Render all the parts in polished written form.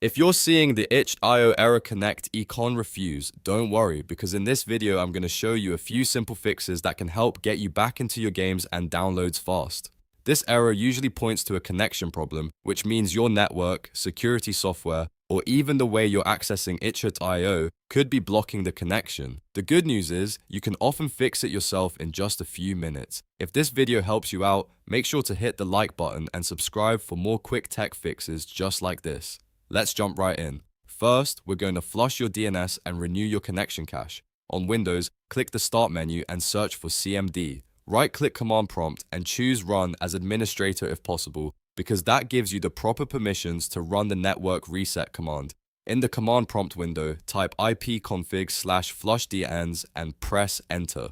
If you're seeing the itch.io error connect Econnrefused, don't worry, because in this video I'm going to show you a few simple fixes that can help get you back into your games and downloads fast. This error usually points to a connection problem, which means your network, security software, or even the way you're accessing itch.io could be blocking the connection. The good news is, you can often fix it yourself in just a few minutes. If this video helps you out, make sure to hit the like button and subscribe for more quick tech fixes just like this. Let's jump right in. First, we're going to flush your DNS and renew your connection cache. On Windows, click the Start menu and search for CMD. Right-click Command Prompt and choose Run as administrator if possible, because that gives you the proper permissions to run the network reset command. In the Command Prompt window, type ipconfig/flushdns and press Enter.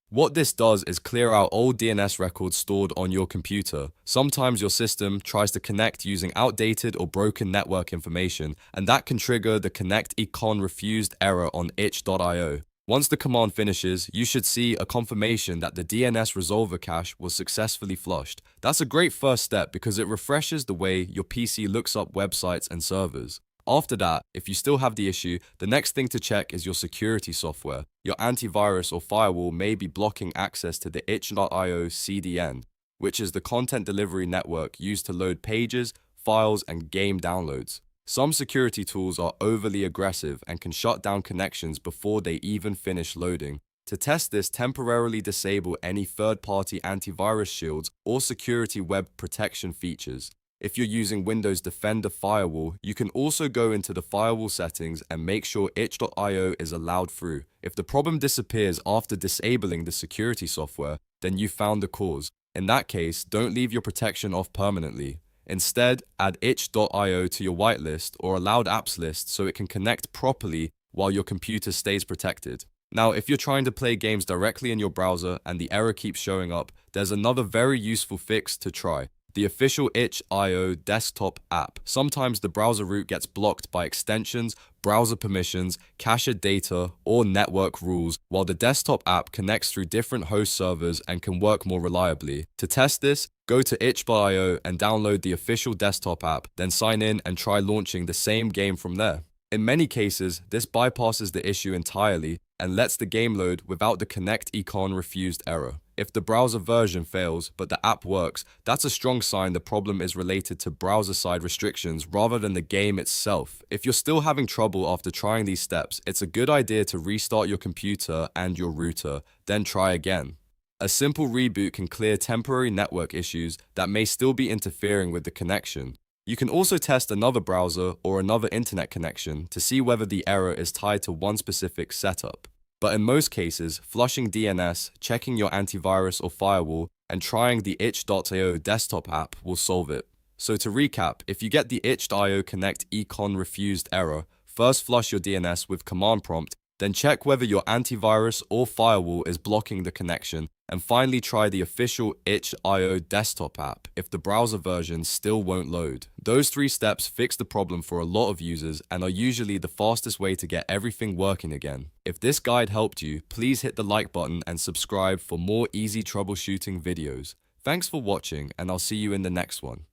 What this does is clear out all DNS records stored on your computer. Sometimes your system tries to connect using outdated or broken network information, and that can trigger the connect Econnrefused error on itch.io. Once the command finishes, you should see a confirmation that the DNS resolver cache was successfully flushed. That's a great first step because it refreshes the way your PC looks up websites and servers. After that, if you still have the issue, the next thing to check is your security software. Your antivirus or firewall may be blocking access to the itch.io CDN, which is the content delivery network used to load pages, files, and game downloads. Some security tools are overly aggressive and can shut down connections before they even finish loading. To test this, temporarily disable any third-party antivirus shields or security web protection features. If you're using Windows Defender Firewall, you can also go into the firewall settings and make sure itch.io is allowed through. If the problem disappears after disabling the security software, then you found the cause. In that case, don't leave your protection off permanently. Instead, add itch.io to your whitelist or allowed apps list so it can connect properly while your computer stays protected. Now, if you're trying to play games directly in your browser and the error keeps showing up, there's another very useful fix to try. The official itch.io desktop app. Sometimes the browser root gets blocked by extensions, browser permissions, cached data, or network rules, while the desktop app connects through different host servers and can work more reliably. To test this, go to itch.io and download the official desktop app, then sign in and try launching the same game from there. In many cases, this bypasses the issue entirely and lets the game load without the connect Econnrefused error. If the browser version fails, but the app works, that's a strong sign the problem is related to browser-side restrictions rather than the game itself. If you're still having trouble after trying these steps, it's a good idea to restart your computer and your router, then try again. A simple reboot can clear temporary network issues that may still be interfering with the connection. You can also test another browser or another internet connection to see whether the error is tied to one specific setup. But in most cases, flushing DNS, checking your antivirus or firewall, and trying the itch.io desktop app will solve it. So to recap, if you get the itch.io connect Econnrefused error, first flush your DNS with Command Prompt, then check whether your antivirus or firewall is blocking the connection, and finally try the official itch.io desktop app if the browser version still won't load. Those 3 steps fix the problem for a lot of users and are usually the fastest way to get everything working again. If this guide helped you, please hit the like button and subscribe for more easy troubleshooting videos. Thanks for watching, and I'll see you in the next one.